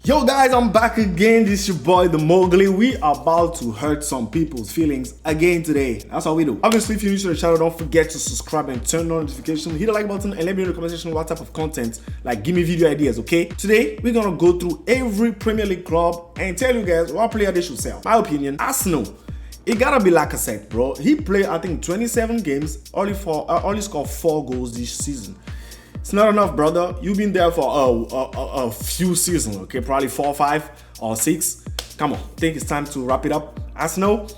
Yo guys, I'm back again. This is your boy the Mowgli. We are about to hurt some people's feelings again today. That's how we do. Obviously, if you're new to the channel, don't forget to subscribe and turn on notifications. Hit the like button and let me know in the comment section what type of content, like give me video ideas, okay? Today, we're gonna go through every Premier League club and tell you guys what player they should sell. My opinion, Arsenal. It gotta be Lacazette, bro. He played, I think, 27 games, only scored 4 goals this season. It's not enough, brother. You've been there for a few seasons, okay? Probably 4, 5, or 6. Come on, I think it's time to wrap it up. Arsenal,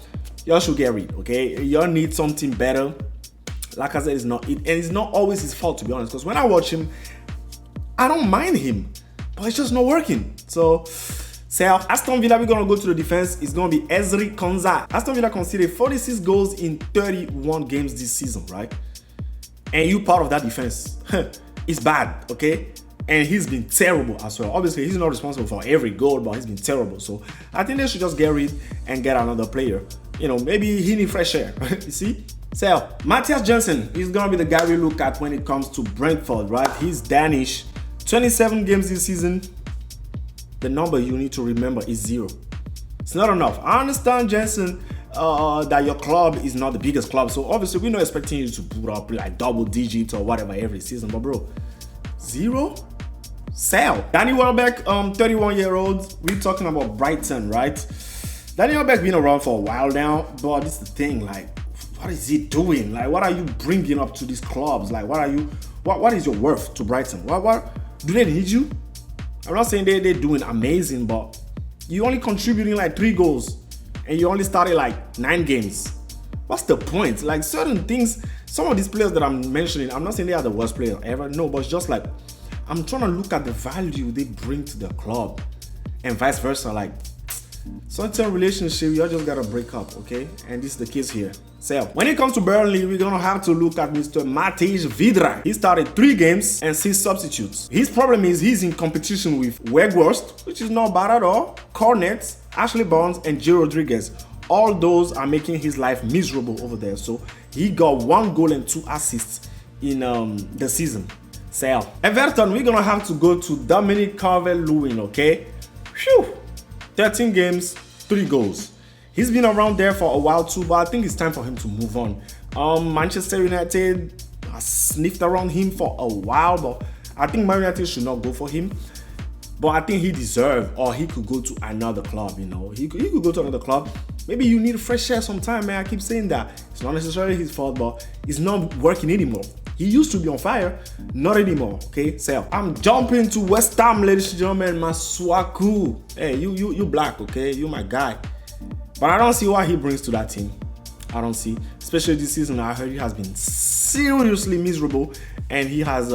y'all should get rid, okay? Y'all need something better. Like I said, and it's not always his fault, to be honest. Because when I watch him, I don't mind him, but it's just not working. So, sell. Aston Villa, we're gonna go to the defense. It's gonna be Ezri Konsa. Aston Villa conceded 46 goals in 31 games this season, right? And you part of that defense. It's bad, okay? And he's been terrible as well. Obviously, he's not responsible for every goal, but he's been terrible. So I think they should just get rid and get another player. You know, maybe he needs fresh air. You see? So Matthias Jensen is gonna be the guy we look at when it comes to Brentford, right? He's Danish. 27 games this season. The number you need to remember is 0. It's not enough. I understand, Jensen, that your club is not the biggest club, so obviously we're not expecting you to put up like double digits or whatever every season, but bro, 0? Sell. Danny Welbeck, 31-year-old. We're talking about Brighton, right? Danny Welbeck been around for a while now, but this is the thing, like, what is he doing? Like, what are you bringing up to these clubs? Like, what is your worth to Brighton? What do they need you? I'm not saying they're doing amazing, but you only contributing like 3 goals and you only started like 9 games. What's the point? Like certain things, some of these players that I'm mentioning, I'm not saying they are the worst players ever, no, but it's just like, I'm trying to look at the value they bring to the club and vice versa. Like, certain relationship, you just gotta break up, okay? And this is the case here. So, when it comes to Burnley, we're gonna have to look at Mr. Matej Vidra. He started 3 games and 6 substitutes. His problem is he's in competition with Weghorst, which is not bad at all, Cornet, Ashley Barnes, and Jay Rodriguez. All those are making his life miserable over there. So, he got 1 goal and 2 assists in the season. So, Everton, we're gonna have to go to Dominic Calvert-Lewin, okay? Phew! 13 games, 3 goals. He's been around there for a while too, but I think it's time for him to move on. Manchester United has sniffed around him for a while, but I think Man United should not go for him. But I think he deserves, or he could go to another club, you know. He could go to another club. Maybe you need fresh air sometime, man. I keep saying that. It's not necessarily his fault, but it's not working anymore. He used to be on fire, not anymore, okay? So I'm jumping to West Ham, ladies and gentlemen, Masuaku. Hey, you black, okay? You my guy. But I don't see what he brings to that team. I don't see. Especially this season, I heard he has been seriously miserable. And he has,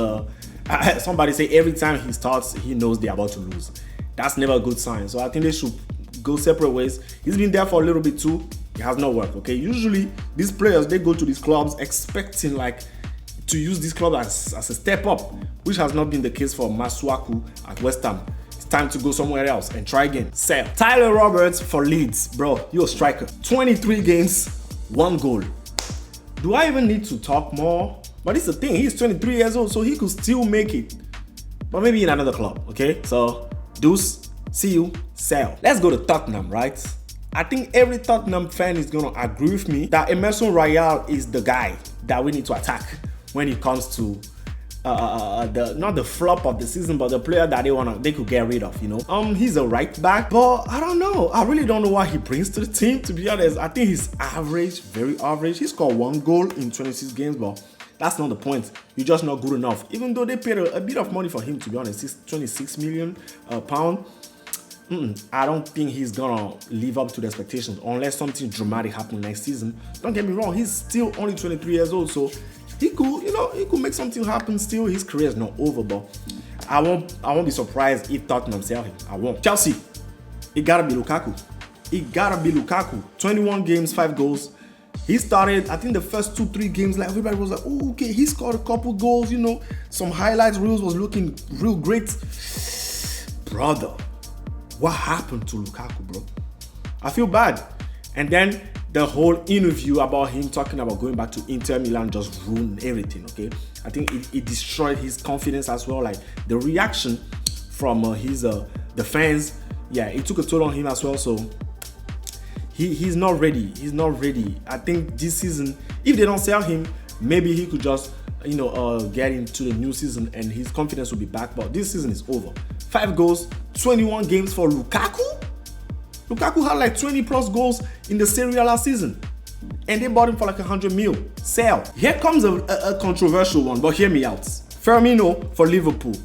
somebody say every time he starts, he knows they're about to lose. That's never a good sign. So I think they should go separate ways. He's been there for a little bit too. It has not worked, okay? Usually, these players, they go to these clubs expecting like, to use this club as a step up, which has not been the case for Masuaku at West Ham. It's time to go somewhere else and try again. Sell. Tyler Roberts for Leeds. Bro, you're a striker. 23 games, 1 goal. Do I even need to talk more? But it's the thing, he's 23 years old, so he could still make it. But maybe in another club, okay? So, deuce, see you, sell. Let's go to Tottenham, right? I think every Tottenham fan is going to agree with me that Emerson Royal is the guy that we need to attack when it comes to not the flop of the season, but the player that they could get rid of, you know. He's a right back, but I don't know. I really don't know what he brings to the team, to be honest. I think he's average, very average. He scored 1 goal in 26 games, but that's not the point. You're just not good enough. Even though they paid a bit of money for him, to be honest, it's 26 million pound. I don't think he's gonna live up to the expectations unless something dramatic happens next season. Don't get me wrong, he's still only 23 years old, so he could, he could make something happen still. His career is not over, but I won't be surprised if Tottenham sell him. I won't. Chelsea, it gotta be Lukaku. It gotta be Lukaku. 21 games, 5 goals. He started, I think the first 2-3 games, like everybody was like, oh, okay, he scored a couple goals, you know. Some highlights reels was looking real great. Brother, what happened to Lukaku, bro? I feel bad. And then the whole interview about him talking about going back to Inter Milan just ruined everything, okay? I think it destroyed his confidence as well. Like the reaction from his the fans, yeah, it took a toll on him as well. So he's not ready. He's not ready. I think this season, if they don't sell him, maybe he could just get into the new season and his confidence will be back. But this season is over. 5 goals, 21 games for Lukaku. Lukaku had like 20 plus goals in the Serie A last season, and they bought him for like 100 mil. Sell. Here comes a controversial one, but hear me out. Firmino for Liverpool.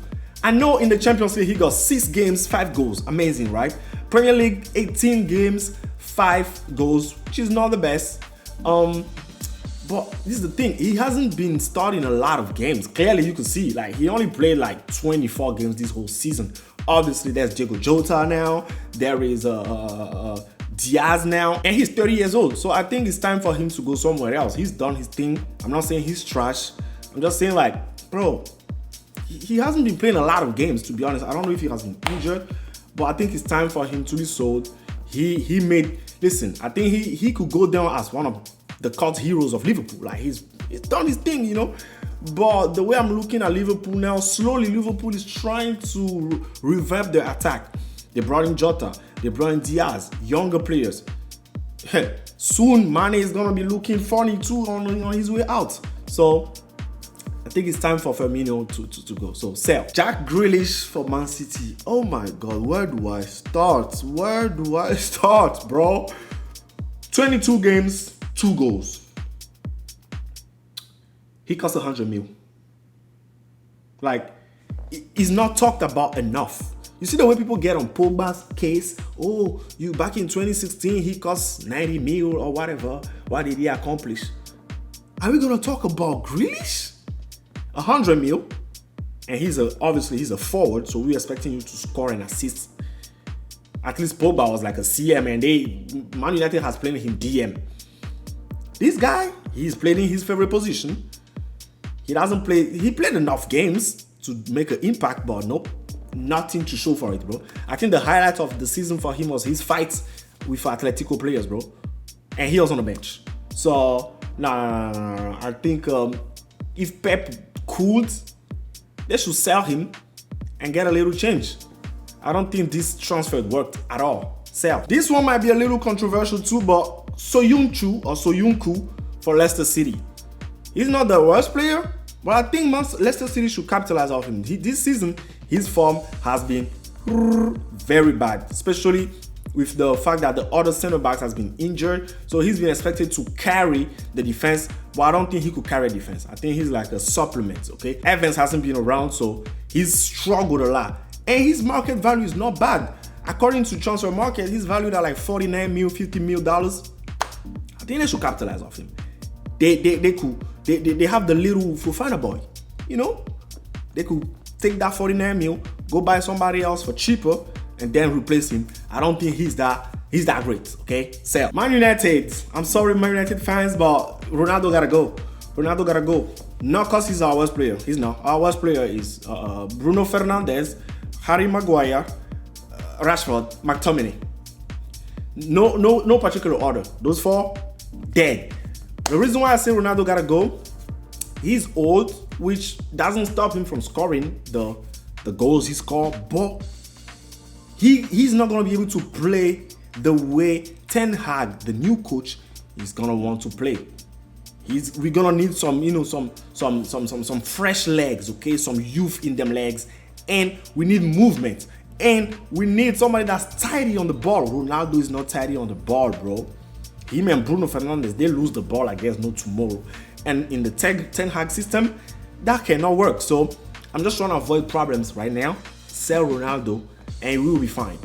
I know in the Champions League he got 6 games, 5 goals. Amazing, right? Premier League, 18 games, 5 goals, which is not the best. But this is the thing, he hasn't been starting a lot of games. Clearly you can see, like, he only played like 24 games this whole season. Obviously there's Diego Jota now, there is Diaz now, and he's 30 years old. So I think it's time for him to go somewhere else. He's done his thing. I'm not saying he's trash. I'm just saying, like, bro, he hasn't been playing a lot of games, to be honest. I don't know if he has been injured, but I think it's time for him to be sold. Listen, I think he could go down as one of the cult heroes of Liverpool. Like, he's done his thing, But the way I'm looking at Liverpool now, slowly Liverpool is trying to revive their attack. They brought in Jota, they brought in Diaz, younger players. Soon Mane is gonna be looking funny too on his way out. So I think it's time for Firmino to go. So sell. Jack Grealish for Man City. Oh my God, where do I start? Where do I start, bro? 22 games, 2 goals. He costs 100 mil. Like, it's not talked about enough. You see the way people get on Pogba's case? Oh, you back in 2016, he cost 90 mil or whatever. What did he accomplish? Are we gonna talk about Grealish? 100 mil, and obviously he's a forward, so we're expecting you to score and assist. At least Pogba was like a CM, and Man United has played him DM. This guy, he's played in his favorite position. He played enough games to make an impact, but nope, nothing to show for it, bro. I think the highlight of the season for him was his fights with Atletico players, bro. And he was on the bench. So, no. I think if Pep could, they should sell him and get a little change. I don't think this transfer worked at all. Sell. This one might be a little controversial too, but Soyuncu for Leicester City. He's not the worst player, but I think Leicester City should capitalize off him. This season, his form has been very bad, especially with the fact that the other center backs has been injured. So he's been expected to carry the defense, but I don't think he could carry defense. I think he's like a supplement, okay? Evans hasn't been around, so he's struggled a lot. And his market value is not bad. According to Transfer Market, he's valued at like 49 mil, $50 million. I think they should capitalize off him. They have the little Fofana boy, They could take that 49 mil, go buy somebody else for cheaper, and then replace him. I don't think he's that great, okay? Sell. Man United. I'm sorry, Man United fans, but Ronaldo gotta go. Ronaldo gotta go. Not because he's our worst player. He's not. Our worst player is Bruno Fernandes, Harry Maguire, Rashford, McTominay. No particular order. Those 4, dead. The reason why I say Ronaldo gotta go, he's old, which doesn't stop him from scoring the goals he scored, but he's not gonna be able to play the way Ten Hag, the new coach, is gonna want to play. We're gonna need some fresh legs, okay? Some youth in them legs, and we need movement, and we need somebody that's tidy on the ball. Ronaldo is not tidy on the ball, bro. Him and Bruno Fernandes, they lose the ball, I guess, no tomorrow. And in the Ten Hag system, that cannot work. So I'm just trying to avoid problems right now. Sell Ronaldo, and we will be fine.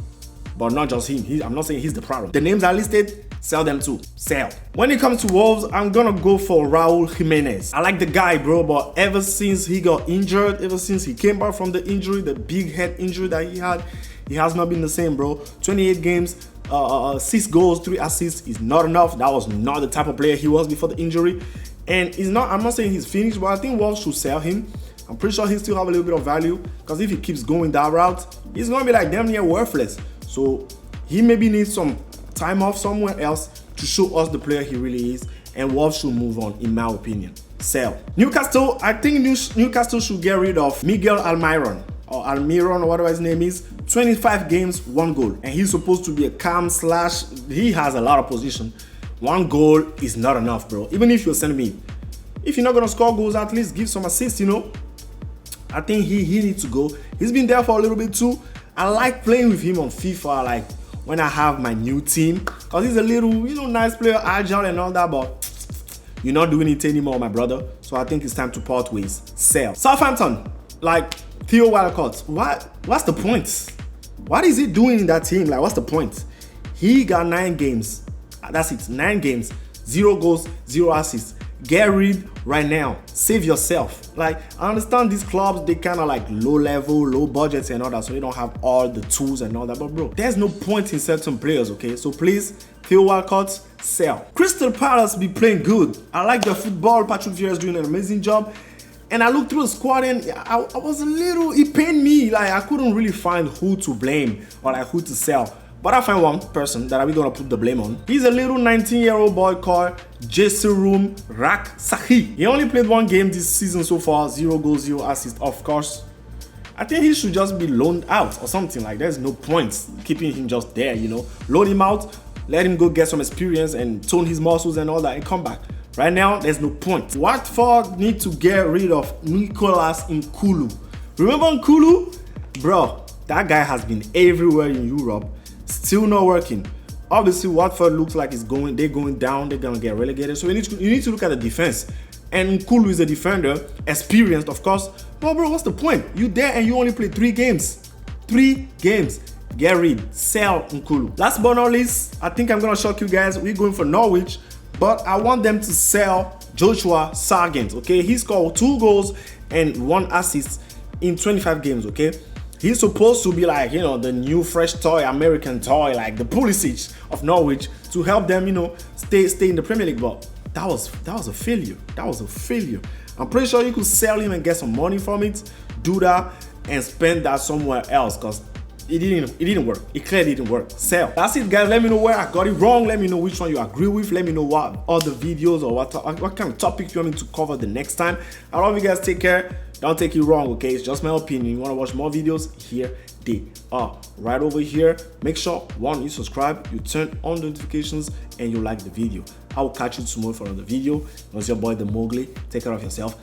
But not just him. I'm not saying he's the problem. The names are listed, sell them too. Sell. When it comes to Wolves, I'm gonna go for Raul Jimenez. I like the guy, bro, but ever since he got injured, ever since he came back from the injury, the big head injury that he had, he has not been the same, bro. 28 games, 6 goals, 3 assists is not enough. That was not the type of player he was before the injury. And I'm not saying he's finished, but I think Wolves should sell him. I'm pretty sure he still have a little bit of value, because if he keeps going that route, he's gonna be like damn near worthless. So he maybe needs some time off somewhere else to show us the player he really is, and Wolves should move on, in my opinion. Sell. Newcastle, I think Newcastle should get rid of Miguel Almiron, or whatever his name is, 25 games, 1 goal. And he's supposed to be a calm slash, he has a lot of position. 1 goal is not enough, bro. Even if you're sending me, if you're not gonna score goals, at least give some assists, you know. I think he needs to go. He's been there for a little bit too. I like playing with him on FIFA, like when I have my new team, because he's a little, you know, nice player, agile and all that, but you're not doing it anymore, my brother. So I think it's time to part ways. Sell. Southampton, like Theo Walcott. What's the point? What is he doing in that team? Like, what's the point? He got 9 games. That's it. 9 games, 0 goals, 0 assists. Get rid right now. Save yourself. Like, I understand these clubs, they kind of like low level, low budgets and all that, so they don't have all the tools and all that. But bro, there's no point in certain players, okay? So please, Theo Walcott, sell. Crystal Palace be playing good. I like their football. Patrick Vieira is doing an amazing job. And I looked through the squad and I was a little, it pained me. Like, I couldn't really find who to blame or like who to sell. But I find one person that we're gonna put the blame on. He's a little 19-year-old boy called Jeserum Raksahi. He only played 1 game this season so far, 0 goals, 0 assists. Of course, I think he should just be loaned out or something. Like, there's no point keeping him just there, you know. Loan him out, let him go get some experience and tone his muscles and all that and come back. Right now, there's no point. Watford need to get rid of Nicolas Nkulu. Remember Nkulu? Bro, that guy has been everywhere in Europe. Still not working. Obviously, Watford looks like they're going down, they're gonna get relegated. So you need to look at the defense. And Nkulu is a defender, experienced, of course. But bro, what's the point? You there and you only play 3 games. 3 games. Get rid. Sell Nkulu. Last but not least, I think I'm gonna shock you guys. We're going for Norwich, but I want them to sell Joshua Sargent. Okay, he scored 2 goals and 1 assist in 25 games. Okay. He's supposed to be like, you know, the new fresh toy, American toy, like the Pulisic of Norwich, to help them, you know, stay in the Premier League. But that was a failure. That was a failure. I'm pretty sure you could sell him and get some money from it, do that, and spend that somewhere else, because it didn't work. It clearly didn't work. Sell. That's it, guys. Let me know where I got it wrong. Let me know which one you agree with. Let me know what other videos or what kind of topics you want me to cover the next time. I love you guys. Take care. Don't take it wrong, okay? It's just my opinion. You want to watch more videos? Here they are. Right over here. Make sure, 1, you subscribe, you turn on notifications, and you like the video. I will catch you tomorrow for another video. It was your boy, The Mowgli. Take care of yourself.